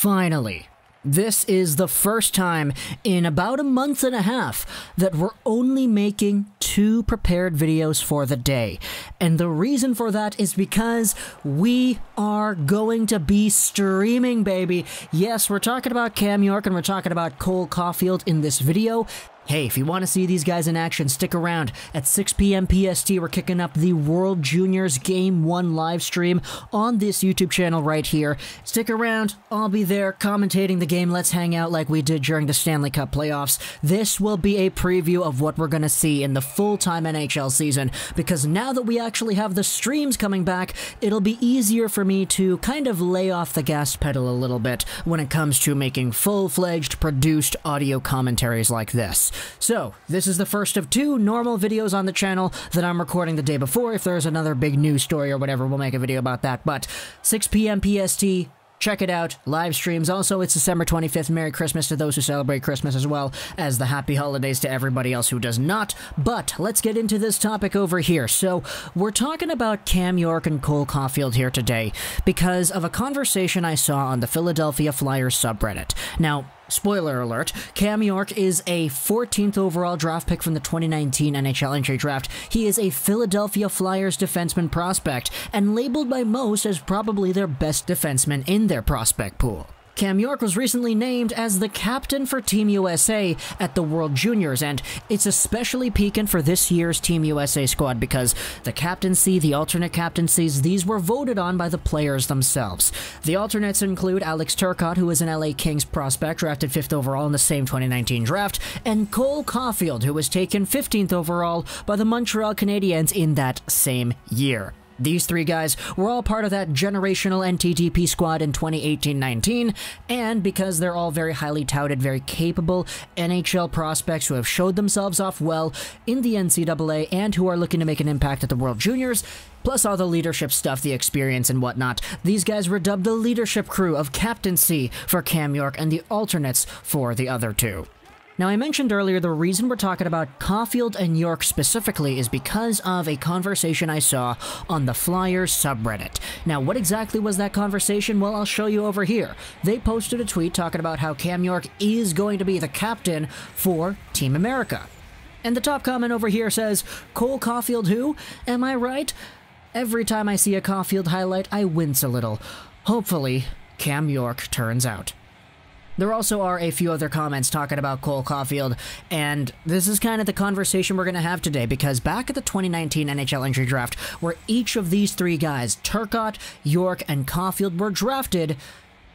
Finally, this is the first time in about a month and a half that we're only making 2 prepared videos for the day. And the reason for that is because we are going to be streaming, baby. Yes, we're talking about Cam York and we're talking about Cole Caufield in this video. Hey, if you want to see these guys in action, stick around. At 6 p.m. PST, we're kicking up the World Juniors Game 1 live stream on this YouTube channel right here. Stick around. I'll be there commentating the game. Let's hang out like we did during the Stanley Cup playoffs. This will be a preview of what we're going to see in the full-time NHL season, because now that we actually have the streams coming back, it'll be easier for me to kind of lay off the gas pedal a little bit when it comes to making full-fledged produced audio commentaries like this. So, this is the first of 2 normal videos on the channel that I'm recording the day before. If there's another big news story or whatever, we'll make a video about that. But 6 p.m. PST, check it out. Live streams. Also, it's December 25th. Merry Christmas to those who celebrate Christmas, as well as the happy holidays to everybody else who does not. But let's get into this topic over here. So, we're talking about Cam York and Cole Caufield here today because of a conversation I saw on the Philadelphia Flyers subreddit. Now, spoiler alert, Cam York is a 14th overall draft pick from the 2019 NHL Entry Draft. He is a Philadelphia Flyers defenseman prospect, and labeled by most as probably their best defenseman in their prospect pool. Cam York was recently named as the captain for Team USA at the World Juniors, and it's especially piquant for this year's Team USA squad because the captaincy, the alternate captaincies, these were voted on by the players themselves. The alternates include Alex Turcotte, who is an LA Kings prospect drafted 5th overall in the same 2019 draft, and Cole Caufield, who was taken 15th overall by the Montreal Canadiens in that same year. These 3 guys were all part of that generational NTDP squad in 2018-19, and because they're all very highly touted, very capable NHL prospects who have showed themselves off well in the NCAA and who are looking to make an impact at the World Juniors, plus all the leadership stuff, the experience and whatnot, these guys were dubbed the leadership crew of captaincy for Cam York and the alternates for the other 2. Now, I mentioned earlier the reason we're talking about Caufield and York specifically is because of a conversation I saw on the Flyers subreddit. Now, what exactly was that conversation? Well, I'll show you over here. They posted a tweet talking about how Cam York is going to be the captain for Team America. And the top comment over here says, Cole Caufield who? Am I right? Every time I see a Caufield highlight, I wince a little. Hopefully, Cam York turns out. There also are a few other comments talking about Cole Caufield, and this is kind of the conversation we're going to have today, because back at the 2019 NHL Entry Draft, where each of these 3 guys, Turcotte, York, and Caufield, were drafted,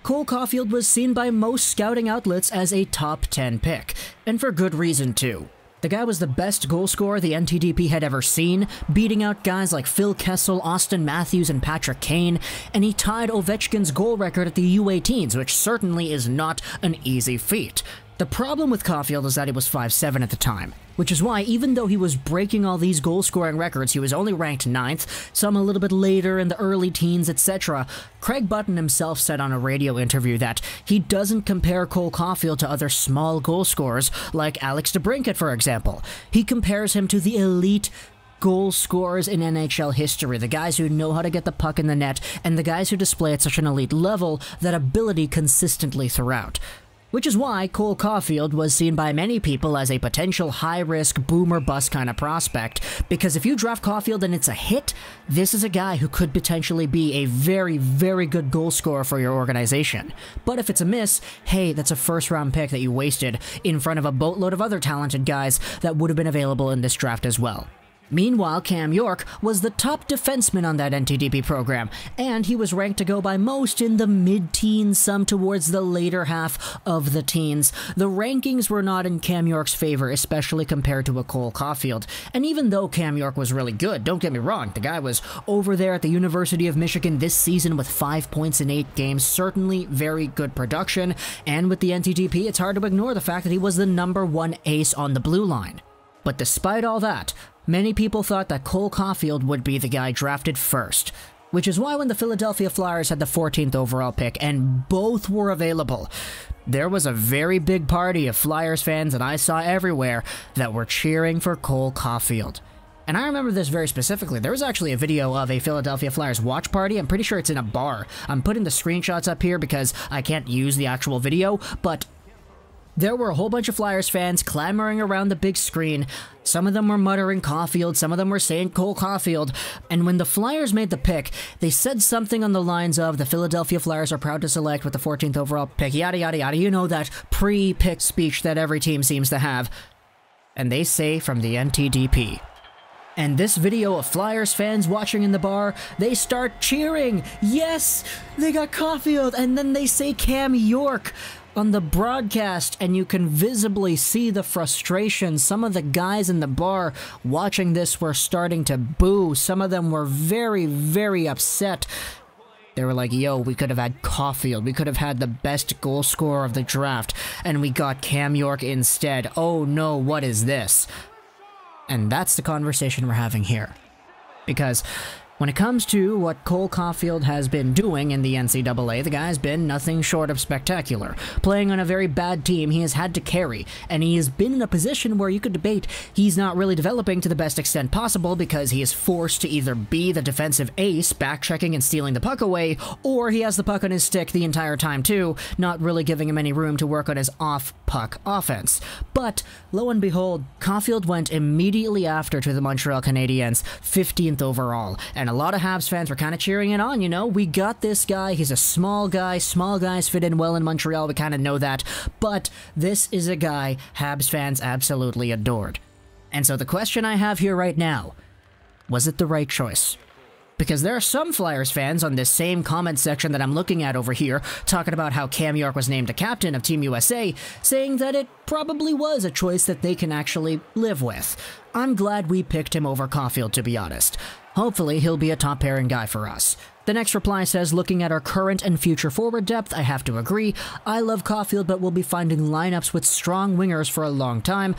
Cole Caufield was seen by most scouting outlets as a top 10 pick, and for good reason too. The guy was the best goal scorer the NTDP had ever seen, beating out guys like Phil Kessel, Austin Matthews, and Patrick Kane, and he tied Ovechkin's goal record at the U18s, which certainly is not an easy feat. The problem with Caufield is that he was 5'7" at the time, which is why even though he was breaking all these goal-scoring records, he was only ranked 9th, some a little bit later in the early teens, etc. Craig Button himself said on a radio interview that he doesn't compare Cole Caufield to other small goal scorers like Alex DeBrincat, for example. He compares him to the elite goal scorers in NHL history, the guys who know how to get the puck in the net, and the guys who display at such an elite level that ability consistently throughout. Which is why Cole Caufield was seen by many people as a potential high-risk boom-or-bust kind of prospect, because if you draft Caufield and it's a hit, this is a guy who could potentially be a very, very good goal scorer for your organization. But if it's a miss, hey, that's a first-round pick that you wasted in front of a boatload of other talented guys that would have been available in this draft as well. Meanwhile, Cam York was the top defenseman on that NTDP program, and he was ranked to go by most in the mid-teens, some towards the later half of the teens. The rankings were not in Cam York's favor, especially compared to a Cole Caufield. And even though Cam York was really good, don't get me wrong, the guy was over there at the University of Michigan this season with 5 points in 8 games, certainly very good production, and with the NTDP, it's hard to ignore the fact that he was the #1 ace on the blue line. But despite all that, many people thought that Cole Caufield would be the guy drafted first, which is why when the Philadelphia Flyers had the 14th overall pick and both were available, there was a very big party of Flyers fans that I saw everywhere that were cheering for Cole Caufield. And I remember this very specifically. There was actually a video of a Philadelphia Flyers watch party. I'm pretty sure it's in a bar. I'm putting the screenshots up here because I can't use the actual video, but there were a whole bunch of Flyers fans clamoring around the big screen. Some of them were muttering Caufield, some of them were saying Cole Caufield. And when the Flyers made the pick, they said something on the lines of, the Philadelphia Flyers are proud to select with the 14th overall pick, yada yada yada. You know, that pre-pick speech that every team seems to have. And they say from the NTDP. And this video of Flyers fans watching in the bar, they start cheering. Yes, they got Caufield. And then they say Cam York on the broadcast, and you can visibly see the frustration. Some of the guys in the bar watching this were starting to boo. Some of them were very, very upset. They were like, yo, we could have had Caufield. We could have had the best goal scorer of the draft, and we got Cam York instead. Oh no, what is this? And that's the conversation we're having here. Because when it comes to what Cole Caufield has been doing in the NCAA, the guy's been nothing short of spectacular. Playing on a very bad team, he has had to carry, and he has been in a position where you could debate he's not really developing to the best extent possible because he is forced to either be the defensive ace, back-checking and stealing the puck away, or he has the puck on his stick the entire time too, not really giving him any room to work on his off-puck offense. But, lo and behold, Caufield went immediately after to the Montreal Canadiens, 15th overall, and a lot of Habs fans were kind of cheering it on, you know? We got this guy, he's a small guy, small guys fit in well in Montreal, we kind of know that, but this is a guy Habs fans absolutely adored. And so the question I have here right now, was it the right choice? Because there are some Flyers fans on this same comment section that I'm looking at over here talking about how Cam York was named a captain of Team USA, saying that it probably was a choice that they can actually live with. I'm glad we picked him over Caufield, to be honest. Hopefully, he'll be a top pairing guy for us. The next reply says, looking at our current and future forward depth, I have to agree. I love Caufield, but we'll be finding lineups with strong wingers for a long time.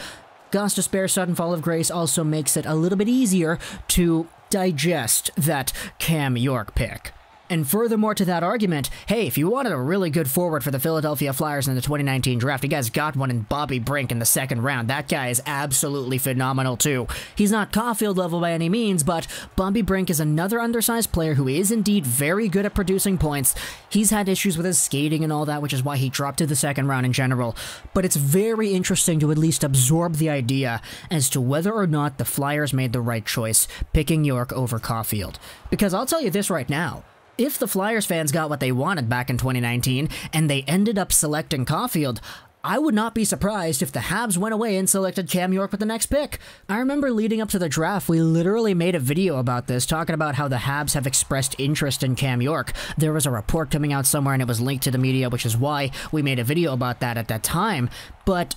Goss spare sudden fall of grace also makes it a little bit easier to digest that Cam York pick. And furthermore to that argument, hey, if you wanted a really good forward for the Philadelphia Flyers in the 2019 draft, you guys got one in Bobby Brink in the second round. That guy is absolutely phenomenal too. He's not Caufield level by any means, but Bobby Brink is another undersized player who is indeed very good at producing points. He's had issues with his skating and all that, which is why he dropped to the second round in general. But it's very interesting to at least absorb the idea as to whether or not the Flyers made the right choice picking York over Caufield. Because I'll tell you this right now. If the Flyers fans got what they wanted back in 2019, and they ended up selecting Caufield, I would not be surprised if the Habs went away and selected Cam York with the next pick. I remember leading up to the draft, we literally made a video about this, talking about how the Habs have expressed interest in Cam York. There was a report coming out somewhere and it was linked to the media, which is why we made a video about that at that time. But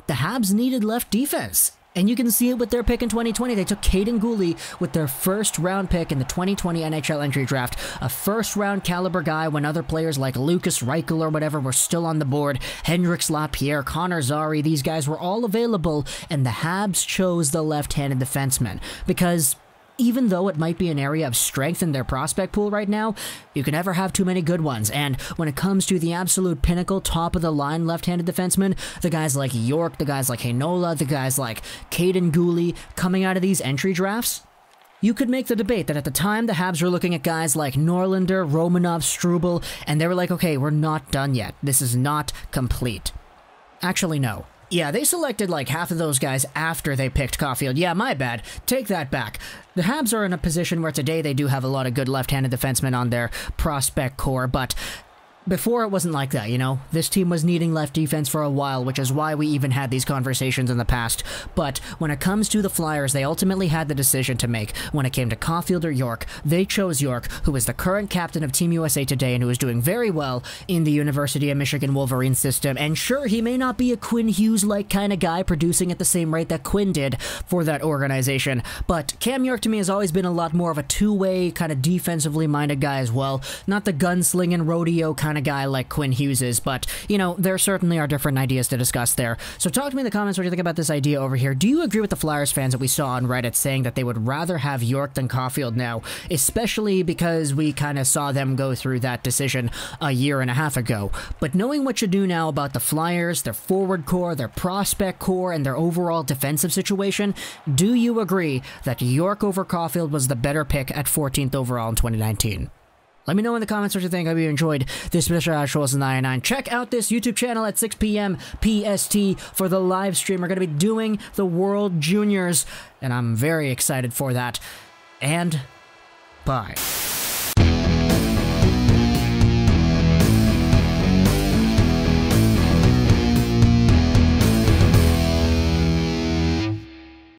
the Habs needed left defense. And you can see it with their pick in 2020. They took Caden Gooley with their first-round pick in the 2020 NHL Entry Draft. A first-round caliber guy when other players like Lucas Reichel or whatever were still on the board. Hendrix Lapierre, Connor Zary, these guys were all available. And the Habs chose the left-handed defenseman. Because even though it might be an area of strength in their prospect pool right now, you can never have too many good ones. And when it comes to the absolute pinnacle, top-of-the-line left-handed defensemen, the guys like York, the guys like Heinola, the guys like Caden Gooley, coming out of these entry drafts, you could make the debate that at the time the Habs were looking at guys like Norlinder, Romanov, Struble, and they were like, okay, we're not done yet. This is not complete. Actually, no. Yeah, they selected like half of those guys after they picked Caufield. Yeah, my bad. Take that back. The Habs are in a position where today they do have a lot of good left-handed defensemen on their prospect core, but before it wasn't like that, you know? This team was needing left defense for a while, which is why we even had these conversations in the past. But when it comes to the Flyers, they ultimately had the decision to make. When it came to Caufield or York, they chose York, who is the current captain of Team USA today and who is doing very well in the University of Michigan Wolverines system. And sure, he may not be a Quinn Hughes-like kind of guy producing at the same rate that Quinn did for that organization, but Cam York to me has always been a lot more of a two-way, kind of defensively minded guy as well. Not the gunslinging rodeo kind kind of guy like Quinn Hughes is, but, you know, there certainly are different ideas to discuss there. So talk to me in the comments what you think about this idea over here. Do you agree with the Flyers fans that we saw on Reddit saying that they would rather have York than Caufield now, especially because we kind of saw them go through that decision a year and a half ago? But knowing what you do now about the Flyers, their forward core, their prospect core, and their overall defensive situation, do you agree that York over Caufield was the better pick at 14th overall in 2019? Let me know in the comments what you think. I hope you enjoyed this special Ashwell's 99. Check out this YouTube channel at 6 p.m. PST for the live stream. We're going to be doing the World Juniors, and I'm very excited for that. And bye.